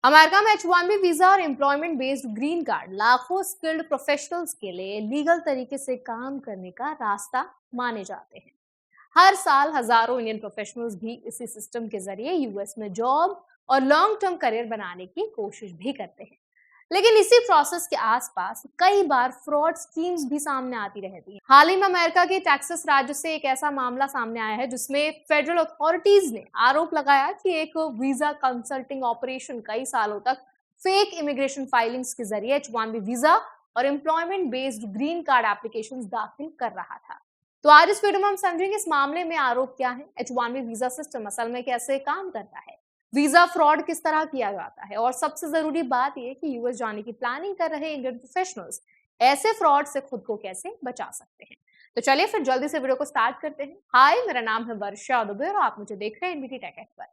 America में H1B visa और employment based green card लाखों स्किल्ड प्रोफेशनल्स के लिए लीगल तरीके से काम करने का रास्ता माने जाते हैं। हर साल हजारों इंडियन प्रोफेशनल्स भी इसी सिस्टम के जरिए यूएस में जॉब और लॉन्ग टर्म करियर बनाने की कोशिश भी करते हैं। लेकिन इसी प्रोसेस के आसपास कई बार फ्रॉड स्कीम्स भी सामने आती रहती हैं। हाल ही में अमेरिका के टेक्सास राज्य से एक ऐसा मामला सामने आया है जिसमें फेडरल अथॉरिटीज ने आरोप लगाया कि एक वीजा कंसल्टिंग ऑपरेशन कई सालों तक फेक इमिग्रेशन फाइलिंग्स के जरिए H1B वीजा और employment based green card applications दाखिल कर रहा था। तो आज इस वीडियो में हम समझेंगे इस मामले में आरोप क्या है, H1B वीजा सिस्टम असल में कैसे काम करता है, वीजा फ्रॉड किस तरह किया जाता है और सबसे जरूरी बात यह कि यूएस जाने की प्लानिंग कर रहे इंडियन प्रोफेशनल्स ऐसे फ्रॉड से खुद को कैसे बचा सकते हैं। तो चलिए फिर जल्दी से वीडियो को स्टार्ट करते हैं। हाय, मेरा नाम है वर्षा दुबे और आप मुझे देख रहे हैं एनबीटी टेक पर।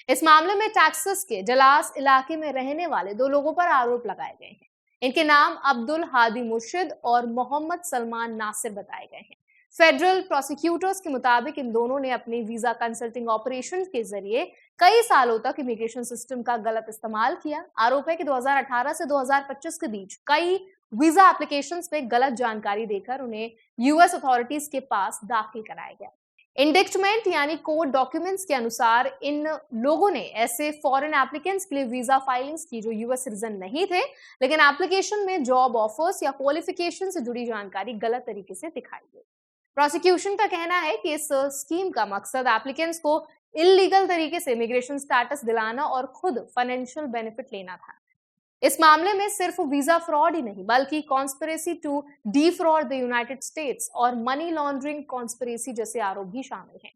इस मामले में टेक्सास के डलास इलाके में रहने वाले दो लोगों पर आरोप लगाए गए हैं। इनके नाम अब्दुल हादी मुर्शिद और मोहम्मद सलमान नासिर बताए गए हैं। फेडरल प्रोसिक्यूटर्स के मुताबिक इन दोनों ने अपनी वीजा कंसल्टिंग ऑपरेशन के जरिए कई सालों तक इमिग्रेशन सिस्टम का गलत इस्तेमाल किया। आरोप है कि 2018 से 2025 के बीच कई वीजा एप्लीकेशंस में गलत जानकारी देकर उन्हें यूएस अथॉरिटीज के पास दाखिल कराया गया। इंडिक्टमेंट यानी कोर्ट डॉक्यूमेंट्स के अनुसार इन लोगों ने ऐसे फॉरेन एप्लीकेंट्स के लिए वीजा फाइलिंग्स की जो यूएस सिटीजन नहीं थे, लेकिन एप्लीकेशन में जॉब ऑफर्स या क्वालिफिकेशन से जुड़ी जानकारी गलत तरीके से दिखाई गई। प्रोसिक्यूशन का कहना है कि इस स्कीम का मकसद एप्लीकेंट्स को इलीगल तरीके से इमिग्रेशन स्टेटस दिलाना और खुद फाइनेंशियल बेनिफिट लेना था। इस मामले में सिर्फ वीजा फ्रॉड ही नहीं बल्कि conspiracy to defraud the United States और मनी लॉन्ड्रिंग कॉन्स्पिरेसी जैसे आरोप भी शामिल हैं।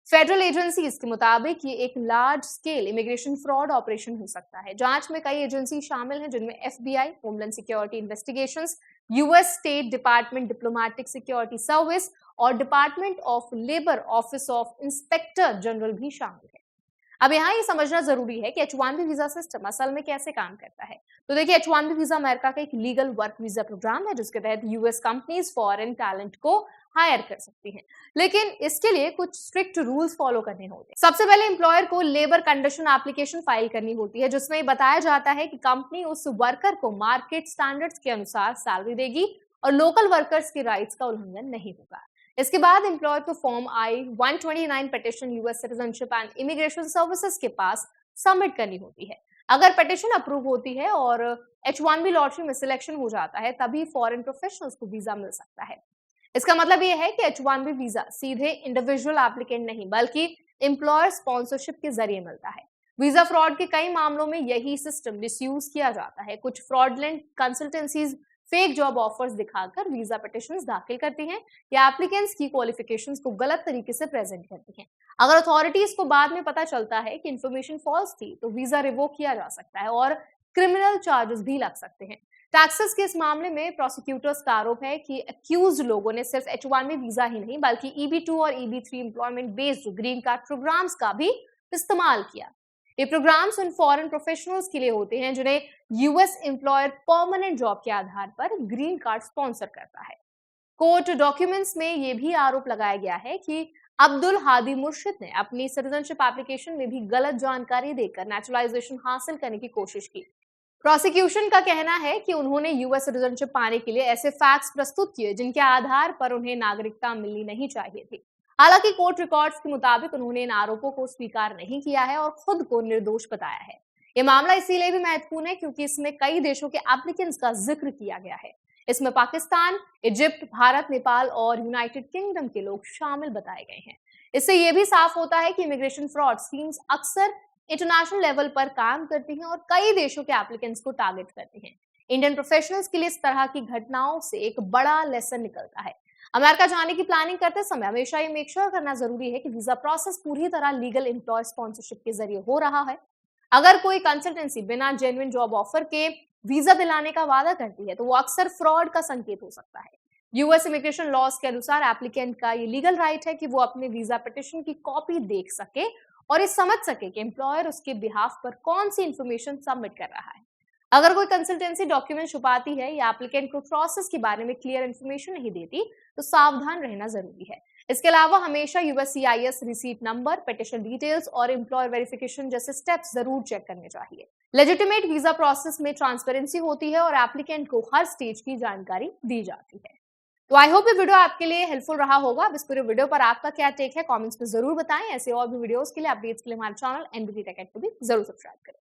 फेडरल एजेंसीज के मुताबिक ये एक large scale immigration fraud operation हो सकता है। जांच में कई एजेंसी शामिल हैं जिनमें FBI, Homeland Security Investigations, US State Department Diplomatic Security Service और Department of Labor Office of Inspector General भी शामिल है। अब यहाँ ये समझना जरूरी है कि H1B वीजा सिस्टम असल में कैसे काम करता है। तो देखिए, H1B वीजा अमेरिका का एक लीगल वर्क वीजा प्रोग्राम है जिसके तहत यूएस कंपनीज फॉरेन टैलेंट को हायर कर सकती हैं, लेकिन इसके लिए कुछ स्ट्रिक्ट रूल्स फॉलो करने होते हैं। सबसे पहले एम्प्लॉयर को लेबर कंडीशन एप्लीकेशन फाइल करनी होती है जिसमें बताया जाता है कि कंपनी उस वर्कर को मार्केट स्टैंडर्ड्स के अनुसार सैलरी देगी और लोकल वर्कर्स के राइट्स का उल्लंघन नहीं होगा। इसके बाद एम्प्लॉयर को form I-129 petition US citizenship and immigration services के पास सबमिट करनी होती है। अगर पिटिशन अप्रूव होती है और H1B लॉटरी में सिलेक्शन हो जाता है तभी फॉरेन प्रोफेशनल्स को वीजा मिल सकता है। इसका मतलब यह है कि H1B वीजा सीधे इंडिविजुअल एप्लीकेंट नहीं बल्कि एम्प्लॉयर स्पॉन्सरशिप के जरिए मिलता है। वीजा फ्रॉड के कई मामलों में यही सिस्टम मिसयूज किया जाता है। कुछ fraudulent consultancies fake job offers दिखाकर वीजा पिटिशंस दाखिल करती हैं या एप्लीकेंट्स की क्वालिफिकेशंस को गलत तरीके से प्रेजेंट करती हैं। अगर अथॉरिटीज को बाद में पता चलता है कि इन्फॉर्मेशन फॉल्स थी तो वीजा रिवोक किया जा सकता है और क्रिमिनल चार्जेस भी लग सकते हैं। टैक्सेस के इस मामले में प्रोसिक्यूटर्स का आरोप है कि अक्यूज्ड लोगों ने सिर्फ H1B वीजा ही नहीं बल्कि EB-2 और EB-3 employment based green card programs का भी इस्तेमाल किया। ये प्रोग्राम्स उन फॉरेन प्रोफेशनल्स के लिए होते हैं जिन्हें यूएस एम्प्लॉयर परमानेंट जॉब के आधार पर ग्रीन कार्ड स्पॉन्सर करता है। कोर्ट डॉक्यूमेंट्स में यह भी आरोप लगाया गया है कि अब्दुल हादी मुर्शिद ने अपनी सिटीजनशिप एप्लीकेशन में भी गलत जानकारी देकर नेचुरलाइजेशन हासिल करने की कोशिश की। प्रोसिक्यूशन का कहना है कि उन्होंने यूएस सिटीजनशिप पाने के लिए ऐसे फैक्ट्स प्रस्तुत किए जिनके आधार पर उन्हें नागरिकता मिलनी नहीं चाहिए थी। हालांकि कोर्ट रिकॉर्ड्स के मुताबिक उन्होंने इन आरोपों को स्वीकार नहीं किया है और खुद को निर्दोष बताया है। ये मामला इसीलिए भी महत्वपूर्ण है क्योंकि इसमें कई देशों के एप्लीकेंट्स का जिक्र किया गया है। इसमें पाकिस्तान, इजिप्ट, भारत, नेपाल और यूनाइटेड किंगडम के लोग शामिल बताए गए हैं। इससे यह भी साफ होता है कि इमिग्रेशन फ्रॉड स्कीम्स अक्सर इंटरनेशनल लेवल पर काम करती हैं और कई देशों के एप्लीकेंट्स को टारगेट करती हैं। इंडियन प्रोफेशनल्स के लिए इस तरह की घटनाओं से एक बड़ा लेसन निकलता है। अमेरिका जाने की प्लानिंग करते समय हमेशा ये मेक श्योर करना जरूरी है कि वीजा प्रोसेस पूरी तरह लीगल एम्प्लॉय स्पॉन्सरशिप के जरिए हो रहा है। अगर कोई कंसल्टेंसी बिना जेन्युइन जॉब ऑफर के वीजा दिलाने का वादा करती है तो वो अक्सर फ्रॉड का संकेत हो सकता है। यूएस इमिग्रेशन लॉज के अनुसार एप्लीकेंट का ये लीगल राइट है कि वो अपने वीजा पिटिशन की कॉपी देख सके और ये समझ सके कि एम्प्लॉयर उसके बिहाफ पर कौन सी इंफॉर्मेशन सबमिट कर रहा है। अगर कोई कंसल्टेंसी डॉक्यूमेंट छुपाती है या एप्लीकेंट को प्रोसेस के बारे में क्लियर इन्फॉर्मेशन नहीं देती तो सावधान रहना जरूरी है। इसके अलावा हमेशा USCIS receipt number, petition details और एम्प्लॉयर वेरिफिकेशन जैसे स्टेप्स जरूर चेक करने चाहिए। लेजिटिमेट वीजा प्रोसेस में ट्रांसपेरेंसी होती है और एप्लीकेंट को हर स्टेज की जानकारी दी जाती है। तो आई होप ये वीडियो आपके लिए हेल्पफुल रहा होगा। अब इस पूरे वीडियो पर आपका क्या टेक है, कमेंट्स में जरूर बताएं। ऐसे और भी वीडियोस के लिए, अपडेट्स के लिए हमारे चैनल एनबीटी टेक को भी जरूर सब्सक्राइब करें।